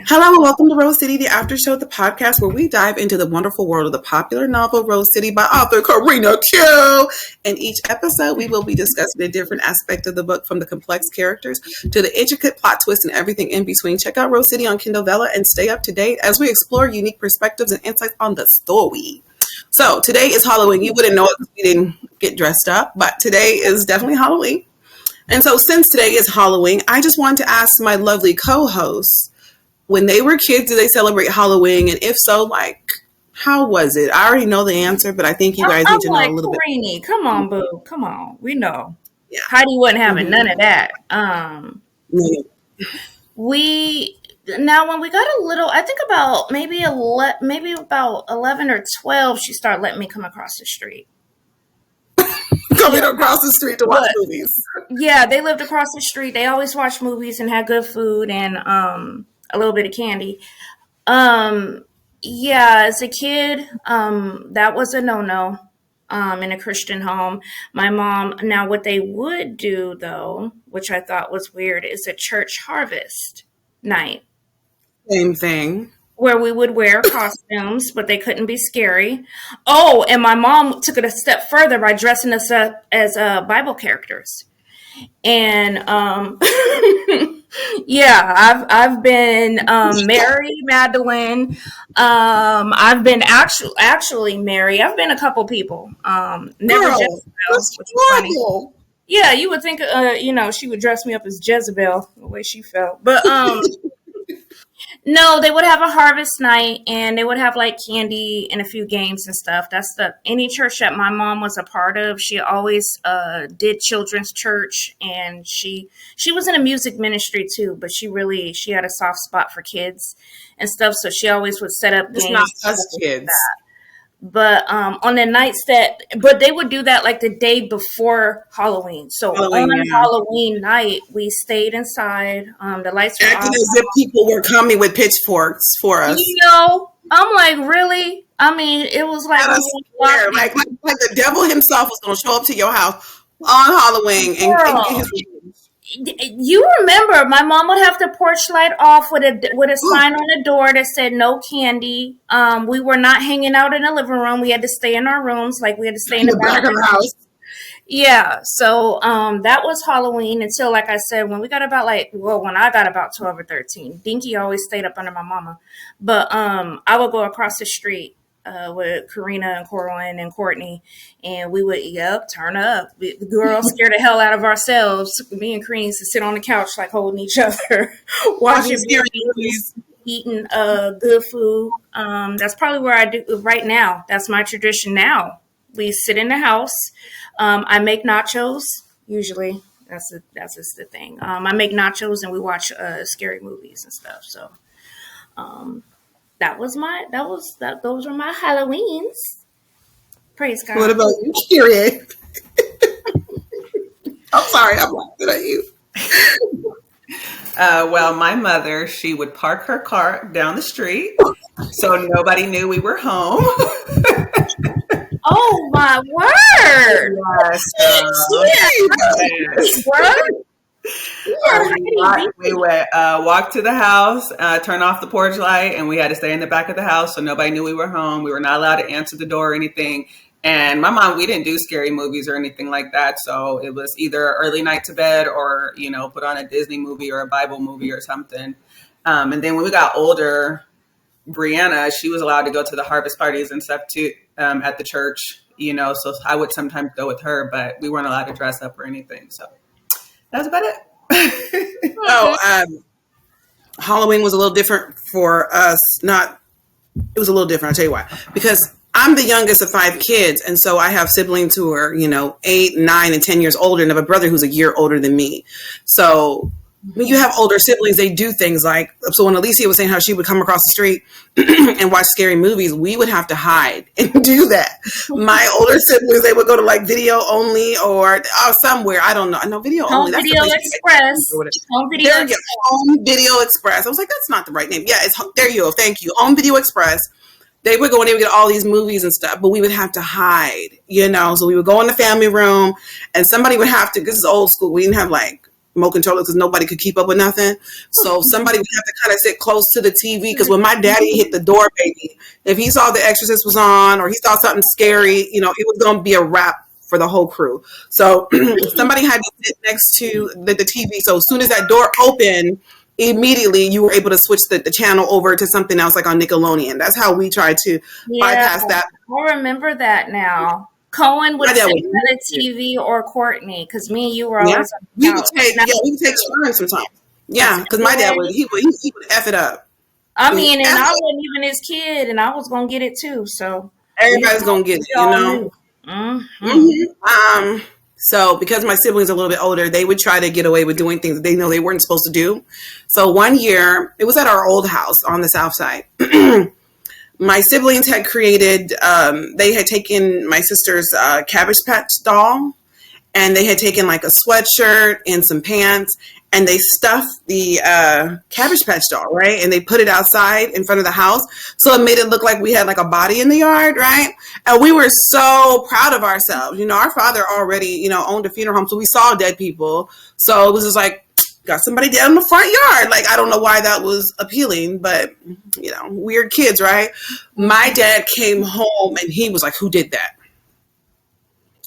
Hello and welcome to Rose City, the after show, the podcast where we dive into the wonderful world of the popular novel Rose City by author Karina Q. In each episode, we will be discussing a different aspect of the book, from the complex characters to the intricate plot twists and everything in between. Check out Rose City on Kindle Vella and stay up to date as we explore unique perspectives and insights on the story. So today is Halloween. You wouldn't know it because we didn't get dressed up, but today is definitely Halloween. And so since today is Halloween, I just wanted to ask my lovely co-hosts, when they were kids, did they celebrate Halloween? And if so, like, how was it? I already know the answer, but I think you guys need to know a little bit. Come on, boo. Come on. We know. Yeah. Heidi wasn't having none of that. When we got a little, I think about maybe about 11 or 12, she started letting me come across the street. Coming across the street to watch movies. Yeah, they lived across the street. They always watched movies and had good food and a little bit of candy. As a kid, that was a no-no in a Christian home. My mom, now what they would do though, which I thought was weird, is a church harvest night. Same thing. Where we would wear costumes, but they couldn't be scary. Oh, and my mom took it a step further by dressing us up as Bible characters. And I've been Mary Magdalene. I've been actually Mary. I've been a couple people. Never Jezebel, which is funny. Yeah, you would think she would dress me up as Jezebel the way she felt, but no, they would have a harvest night and they would have like candy and a few games and stuff. That's any church that my mom was a part of. She always did children's church, and she was in a music ministry too, but she had a soft spot for kids and stuff. So she always would set up games. It's not us kids. But on the nights but they would do that like the day before Halloween. So on Halloween night, we stayed inside. The lights were acting as if people were coming with pitchforks for us. I'm like, really? I mean, it was like like the devil himself was going to show up to your house on Halloween and get his. You remember, my mom would have the porch light off with a sign on the door that said no candy. We were not hanging out in the living room. We had to stay in our rooms, like we had to stay in the back of the house. Yeah, so that was Halloween until, like I said, when I got about 12 or 13. Dinky always stayed up under my mama. But I would go across the street with Karina and Corwin and Courtney, and we would turn up. The girls scared the hell out of ourselves. Me and Karina used to sit on the couch like holding each other, watching movies, eating good food. That's probably where I do right now. That's my tradition now. We sit in the house. I make nachos usually. That's just the thing. I make nachos and we watch scary movies and stuff. So. Those were my Halloweens. Praise God. What about you, Kiri? I'm sorry, I'm laughing at you. Well, my mother, she would park her car down the street so nobody knew we were home. Oh my word! We would walk to the house, turn off the porch light, and we had to stay in the back of the house so nobody knew we were home. We were not allowed to answer the door or anything. And my mom, we didn't do scary movies or anything like that. So it was either early night to bed or, put on a Disney movie or a Bible movie or something. And then when we got older, Brianna, she was allowed to go to the harvest parties and stuff too at the church, so I would sometimes go with her, but we weren't allowed to dress up or anything. So that's about it. Halloween was a little different for us. It was a little different. I'll tell you why. Because I'm the youngest of 5 kids. And so I have siblings who are, 8, 9, and 10 years older, and I have a brother who's a year older than me. So when you have older siblings, they do things like, so when Alicia was saying how she would come across the street and watch scary movies, we would have to hide and do that. My older siblings, they would go to like video only or somewhere. I don't know. I know video only. Home Video Express. Home Video Express. I was like, that's not the right name. Yeah, there you go. Thank you. Home Video Express. They would go and they would get all these movies and stuff, but we would have to hide, So we would go in the family room and somebody would have to, this is old school. We didn't have like remote controllers because nobody could keep up with nothing. So somebody would have to kind of sit close to the TV because when my daddy hit the door, baby, if he saw The Exorcist was on or he saw something scary, you know, it was going to be a wrap for the whole crew. So somebody had to sit next to the TV. So as soon as that door opened, immediately you were able to switch the channel over to something else like on Nickelodeon. That's how we tried to bypass that. I remember that now. Cohen would sit on the TV or Courtney because me and you were always on the couch. We would take turns sometimes. Yeah, because my dad would he would F it up. I mean, and I wasn't even his kid, and I was gonna get it too. So everybody's gonna get it, you know. So because my siblings are a little bit older, they would try to get away with doing things that they know they weren't supposed to do. So one year, it was at our old house on the south side. My siblings had created, they had taken my sister's Cabbage Patch doll, and they had taken like a sweatshirt and some pants, and they stuffed the Cabbage Patch doll, right? And they put it outside in front of the house. So it made it look like we had like a body in the yard, right? And we were so proud of ourselves. You know, our father already, you know, owned a funeral home. So we saw dead people. So it was just like, got somebody dead in the front yard. Like, I don't know why that was appealing, but, you know, weird kids, right? My dad came home and he was like, who did that?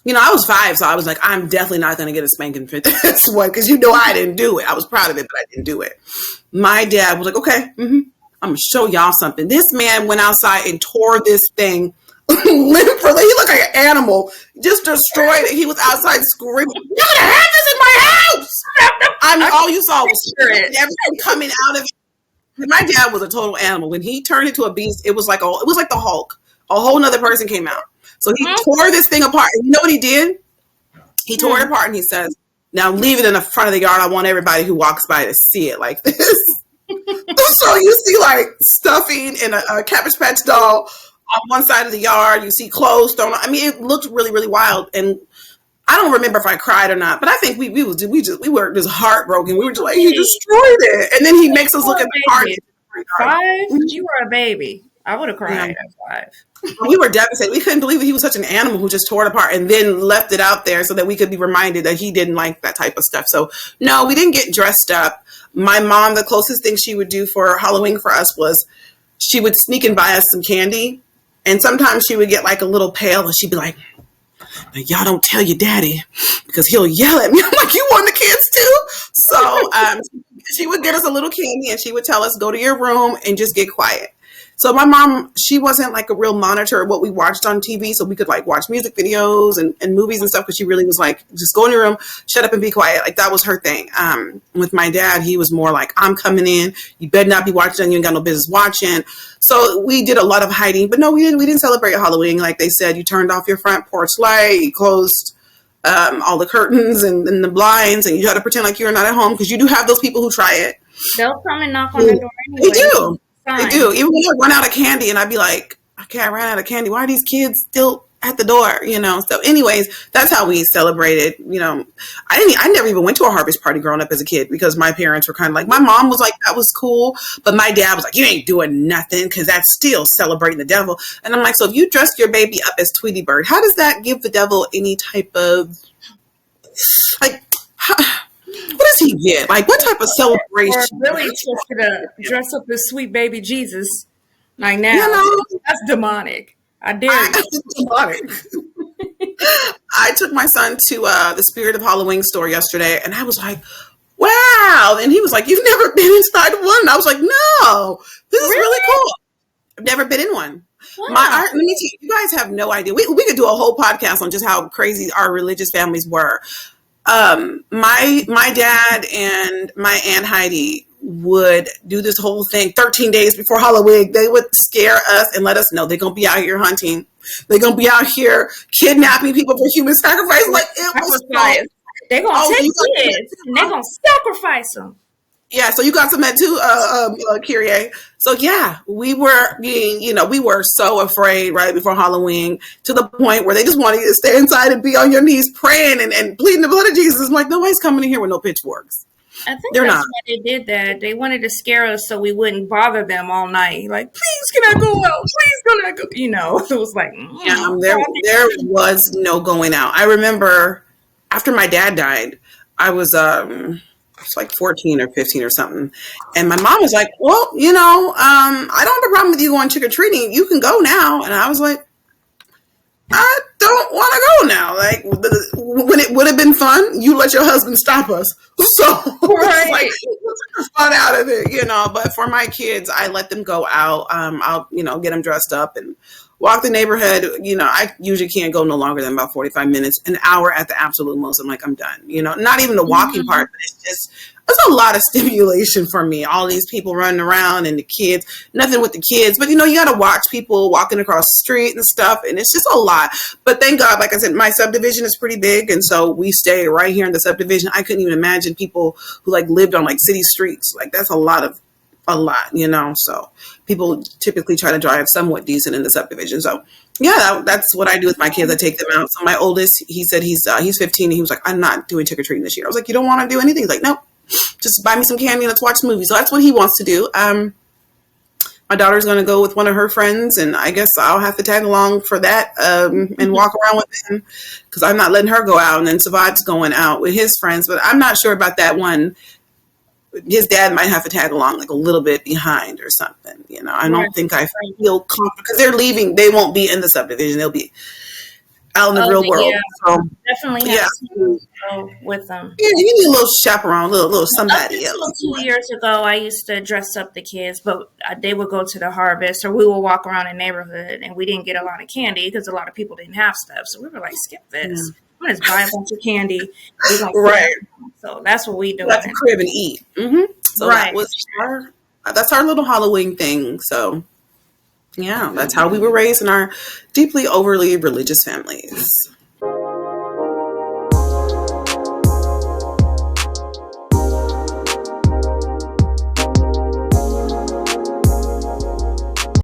You know, I was 5, so I was like, I'm definitely not going to get a spanking for this one because, you know, I didn't do it. I was proud of it, but I didn't do it. My dad was like, okay, I'm going to show y'all something. This man went outside and tore this thing literally. He looked like an animal, just destroyed it. He was outside screaming, "You gotta have this in my house!" I mean, all you saw was everything coming out of it. My dad was a total animal. When he turned into a beast, it was like the Hulk. A whole nother person came out. So he tore this thing apart. And you know what he did? He tore it apart and he says, "Now leave it in the front of the yard. I want everybody who walks by to see it like this." So you see like stuffing and a Cabbage Patch doll on one side of the yard. You see clothes thrown. I mean, it looked really, really wild. And I don't remember if I cried or not, but I think we were just heartbroken. We were just like, he destroyed it. And then he makes us look at the party. 5? You were a baby. I would have cried at 5. We were devastated. We couldn't believe that he was such an animal who just tore it apart and then left it out there so that we could be reminded that he didn't like that type of stuff. So no, we didn't get dressed up. My mom, the closest thing she would do for Halloween for us was she would sneak and buy us some candy. And sometimes she would get like a little pail and she'd be like, "Y'all don't tell your daddy because he'll yell at me." I'm like, "You want the kids too?" So she would get us a little candy and she would tell us, "Go to your room and just get quiet." So my mom, she wasn't like a real monitor of what we watched on TV. So we could like watch music videos and movies and stuff. Because she really was like, just go in your room, shut up and be quiet. Like that was her thing. With my dad, he was more like, "I'm coming in. You better not be watching. You ain't got no business watching." So we did a lot of hiding. But no, we didn't celebrate Halloween. Like they said, you turned off your front porch light. You closed all the curtains and the blinds. And you try to pretend like you're not at home. Because you do have those people who try it. They'll come and knock on the door anyway. They do. They do. Even when I run out of candy and I'd be like, "Okay, I ran out of candy. Why are these kids still at the door?" You know? So anyways, that's how we celebrated. You know, I never even went to a harvest party growing up as a kid because my parents were kind of like, my mom was like, that was cool. But my dad was like, "You ain't doing nothing because that's still celebrating the devil." And I'm like, so if you dress your baby up as Tweety Bird, how does that give the devil any type of like, what does he get? Like, what type of celebration? Or really just gonna dress up as sweet baby Jesus. Like now, You know? that's demonic. I dare you. It's demonic. I took my son to the Spirit of Halloween store yesterday, and I was like, "Wow!" And he was like, "You've never been inside one?" And I was like, "No, this is really cool. I've never been in one." Wow. Let me tell you, you guys have no idea. We could do a whole podcast on just how crazy our religious families were. My dad and my Aunt Heidi would do this whole thing 13 days before Halloween. They would scare us and let us know they're going to be out here hunting. They're going to be out here kidnapping people for human sacrifice. Like it was so, they're going to take kids and they're going to sacrifice them. Yeah, so you got some of that too, Kyrie. So yeah, we were so afraid right before Halloween to the point where they just wanted you to stay inside and be on your knees praying and pleading the blood of Jesus. I'm like, nobody's coming in here with no pitchforks. I think that's why they did that. They wanted to scare us so we wouldn't bother them all night. Like, please, can I go out? Please, can I go? You know, it was like, there was no going out. I remember after my dad died, I was was like 14 or 15 or something. And my mom was like, well, I don't have a problem with you going trick or treating. You can go now. And I was like, I don't want to go now. Like, when it would have been fun, you let your husband stop us. So Right. like, let's fun out of it, But for my kids, I let them go out. I'll, get them dressed up and walk the neighborhood. I usually can't go no longer than about 45 minutes, an hour at the absolute most. I'm like, I'm done. Not even the walking part, but it's a lot of stimulation for me. All these people running around and the kids, nothing with the kids, but you got to watch people walking across the street and stuff. And it's just a lot, but thank God, like I said, my subdivision is pretty big. And so we stay right here in the subdivision. I couldn't even imagine people who like lived on like city streets. Like that's a lot. So people typically try to drive somewhat decent in the subdivision. So yeah, that's what I do with my kids. I take them out. So my oldest, he said he's 15 and he was like, I'm not doing trick or treating this year. I was like, you don't want to do anything? He's like, nope. Just buy me some candy and let's watch movies. So that's what he wants to do. My daughter's going to go with one of her friends, and I guess I'll have to tag along for that and walk around with him because I'm not letting her go out. And then Savad's going out with his friends, but I'm not sure about that one. His dad might have to tag along like a little bit behind or something. I don't think I feel comfortable because they're leaving. They won't be in the subdivision. They'll be out in the real world. Yeah. So, Definitely have to go with them. Yeah, you need a little chaperone, a little somebody else. 2 years ago, I used to dress up the kids, but they would go to the harvest or we would walk around the neighborhood and we didn't get a lot of candy because a lot of people didn't have stuff. So we were like, skip this. I'm going to just buy a bunch of candy. Right. So that's what we do. That's a crib and eat. Mm-hmm. So right. That's our little Halloween thing. So yeah, that's how we were raised in our deeply overly religious families.